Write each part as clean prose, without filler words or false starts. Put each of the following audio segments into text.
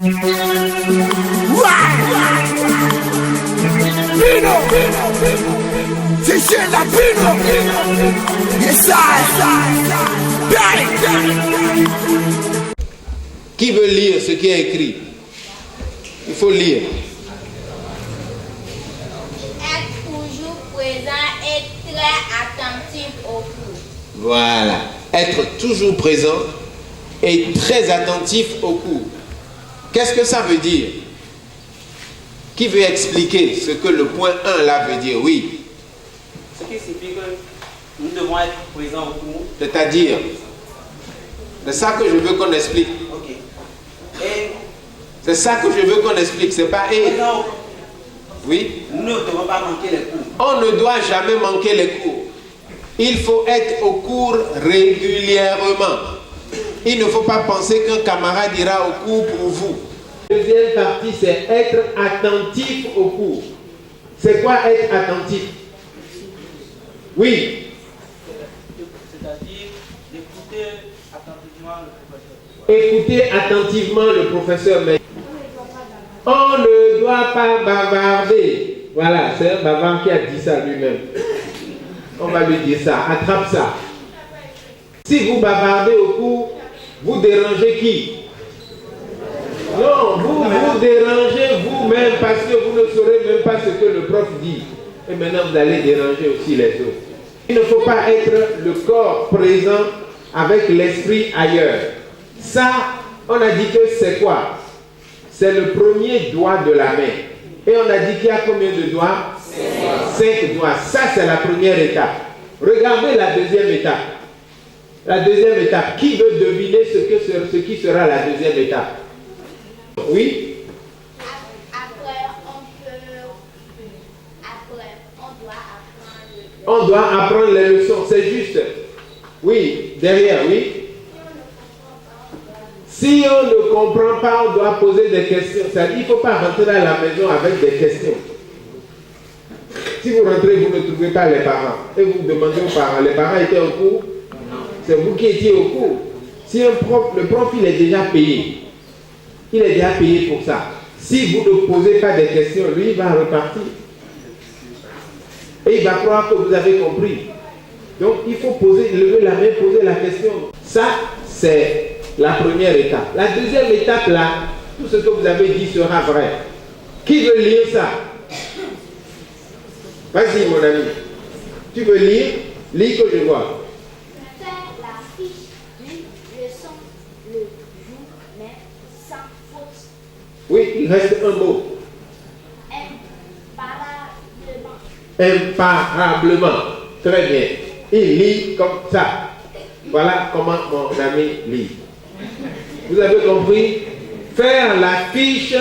C'est la Pino. Yes, Qui veut lire ce qui est écrit? Il faut lire. Être toujours présent et très attentif au cours. Voilà. Être toujours présent et très attentif au cours. Qu'est-ce que ça veut dire? Qui veut expliquer ce que le point 1 là veut dire? Oui. Ce qui signifie que nous devons être présents au cours. C'est-à-dire, c'est ça que je veux qu'on explique. Ok. Et c'est ça que je veux qu'on explique, c'est pas et. Oui. Nous ne devons pas manquer les cours. On ne doit jamais manquer les cours. Il faut être au cours régulièrement. Il ne faut pas penser qu'un camarade ira au cours pour vous. La deuxième partie, c'est être attentif au cours. C'est quoi être attentif? Oui. C'est-à-dire d'écouter attentivement le professeur. Écoutez attentivement le professeur. Mais on ne doit pas bavarder. Voilà, c'est un bavard qui a dit ça lui-même. On va lui dire ça. Attrape ça. Si vous bavardez au cours, vous dérangez qui? Non, vous dérangez vous-même parce que vous ne saurez même pas ce que le prof dit. Et maintenant, vous allez déranger aussi les autres. Il ne faut pas être le corps présent avec l'esprit ailleurs. Ça, on a dit que c'est quoi? C'est le premier doigt de la main. Et on a dit qu'il y a combien de doigts? 5 doigts. Ça, c'est la première étape. Regardez la deuxième étape. La deuxième étape. Qui veut deviner ce qui sera la deuxième étape? Oui? On doit apprendre les leçons. C'est juste. Oui, derrière, oui. Si on ne comprend pas, on doit poser des questions. Il ne faut pas rentrer à la maison avec des questions. Si vous rentrez, vous ne trouvez pas les parents. Et vous demandez aux parents, les parents étaient au cours? C'est vous qui étiez au cours. Si le prof, il est déjà payé. Il est déjà payé pour ça. Si vous ne posez pas des questions, lui, il va repartir. Et il va croire que vous avez compris. Donc, il faut lever la main, poser la question. Ça, c'est la première étape. La deuxième étape, là, tout ce que vous avez dit sera vrai. Qui veut lire ça? Vas-y, mon ami. Tu veux lire? Lis que je vois. Faire la fiche d'une leçon le jour même sans faute. Oui, il reste un mot. Imparablement. Très bien. Il lit comme ça. Voilà comment mon ami lit. Vous avez compris? Faire la fiche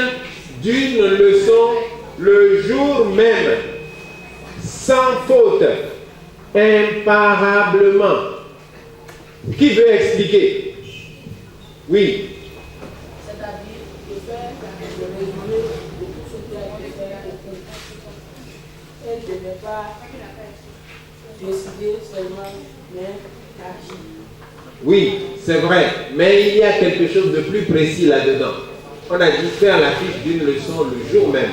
d'une leçon le jour même, sans faute, imparablement. Qui veut expliquer? Oui. C'est-à-dire de faire le résumé de tout ce qui a été fait au cours. Et de ne pas décider seulement, mais agir. Oui, c'est vrai, mais il y a quelque chose de plus précis là-dedans. On a dit faire la fiche d'une leçon le jour même,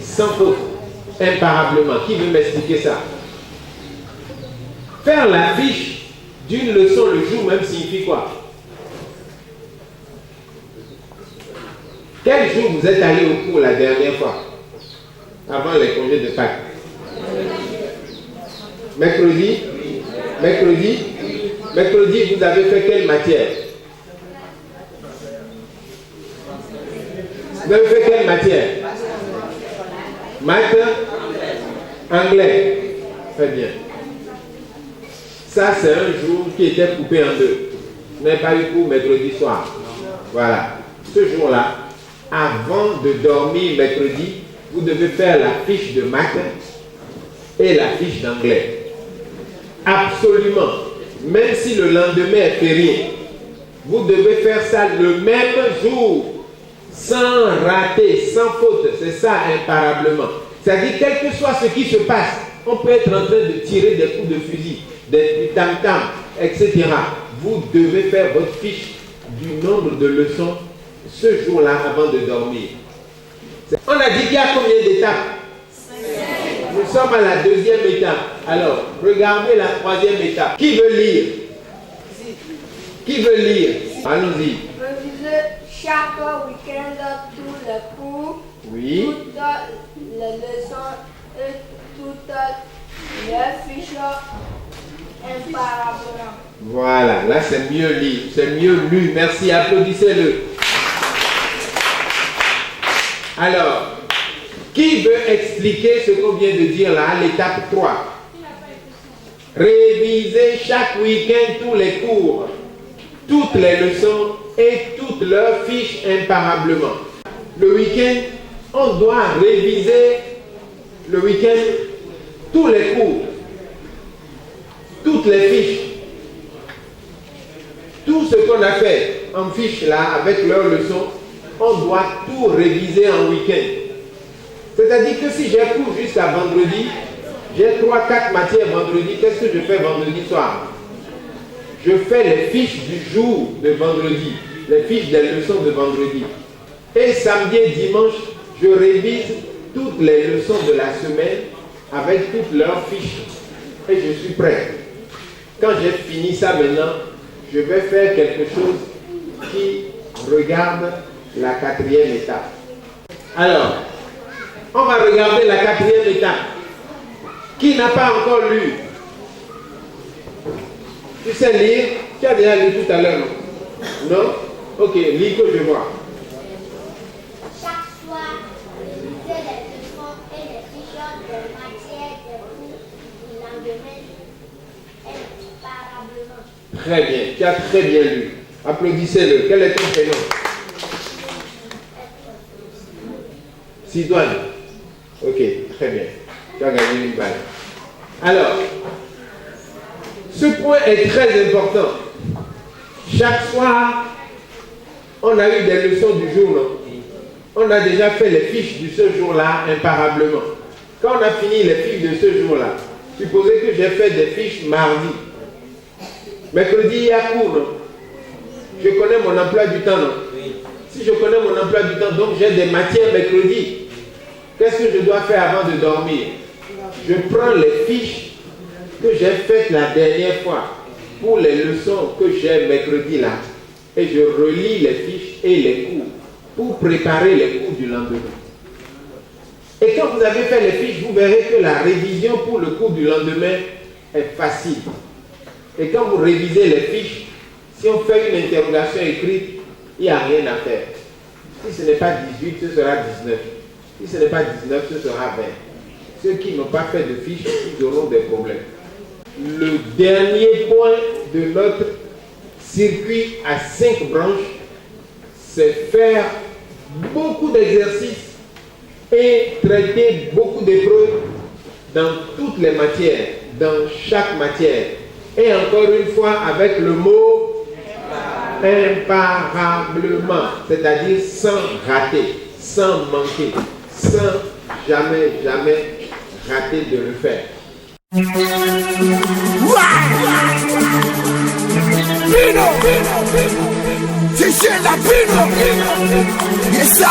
sans faute, imparablement. Qui veut m'expliquer ça? Faire la fiche d'une leçon le jour même signifie quoi? Quel jour vous êtes allé au cours la dernière fois? Avant les congés de Pâques? Mercredi? Mercredi? Mercredi, vous avez fait quelle matière? Vous avez fait quelle matière? Maths? Anglais? Très bien. Ça, c'est un jour qui était coupé en deux. Vous n'avez pas eu cours mercredi soir. Voilà. Ce jour-là, avant de dormir mercredi, vous devez faire la fiche de maths et la fiche d'anglais. Absolument. Même si le lendemain est férié, vous devez faire ça le même jour, sans rater, sans faute. C'est ça, imparablement. C'est-à-dire, quel que soit ce qui se passe, on peut être en train de tirer des coups de fusil, des tam-tam, etc. Vous devez faire votre fiche du nombre de leçons ce jour-là avant de dormir. On a dit qu'il y a combien d'étapes? Nous sommes à la deuxième étape. Alors, regardez la troisième étape. Qui veut lire? Qui veut lire? Allons-y. Réviser chaque week-end tous les cours, Oui. toutes les leçons et toutes les fiches imparablement. Voilà, là c'est mieux lu. C'est mieux lu. Merci, applaudissez-le. Alors, qui veut expliquer ce qu'on vient de dire là à l'étape 3? Réviser chaque week-end tous les cours, toutes les leçons et toutes leurs fiches imparablement. Le week-end, on doit réviser le week-end tous les cours, toutes les fiches, tout ce qu'on a fait en fiche là avec leurs leçons, on doit tout réviser en week-end. C'est-à-dire que si j'ai cours jusqu'à vendredi, j'ai 3-4 matières vendredi, qu'est-ce que je fais vendredi soir? Je fais les fiches du jour de vendredi, les fiches des leçons de vendredi. Et samedi et dimanche, je révise toutes les leçons de la semaine avec toutes leurs fiches. Et je suis prêt. Quand j'ai fini ça maintenant, je vais faire quelque chose qui regarde la quatrième étape. Alors, on va regarder la quatrième étape. Qui n'a pas encore lu? Tu sais lire? Tu as déjà lu tout à l'heure, non? Non? Ok, lis que je vois. Chaque soir, réviser les leçons et les fiches de matière des cours du lendemain imparablement. Très bien, tu as très bien lu. Applaudissez-le. Quel est ton prénom? Sidoine. Ok, très bien. Tu as gagné une balle. Alors, ce point est très important. Chaque soir, on a eu des leçons du jour, non? On a déjà fait les fiches de ce jour-là imparablement. Quand on a fini les fiches de ce jour-là, supposez que j'ai fait des fiches mardi. Mercredi, il y a cours, non? Je connais mon emploi du temps, non? Si je connais mon emploi du temps, donc j'ai des matières mercredi. Qu'est-ce que je dois faire avant de dormir? Je prends les fiches que j'ai faites la dernière fois pour les leçons que j'ai mercredi là et je relis les fiches et les cours pour préparer les cours du lendemain. Et quand vous avez fait les fiches, vous verrez que la révision pour le cours du lendemain est facile. Et quand vous révisez les fiches, si on fait une interrogation écrite, il n'y a rien à faire. Si ce n'est pas 18, ce sera 19. Si ce n'est pas 19, ce sera 20. Ceux qui n'ont pas fait de fiches, ils auront des problèmes. Le dernier point de notre circuit à 5 branches, c'est faire beaucoup d'exercices et traiter beaucoup d'épreuves dans toutes les matières, dans chaque matière. Et encore une fois, avec le mot imparablement, c'est-à-dire sans rater, sans manquer, sans jamais rater de le faire. Pino, c'est chez la Pino. Yes, I.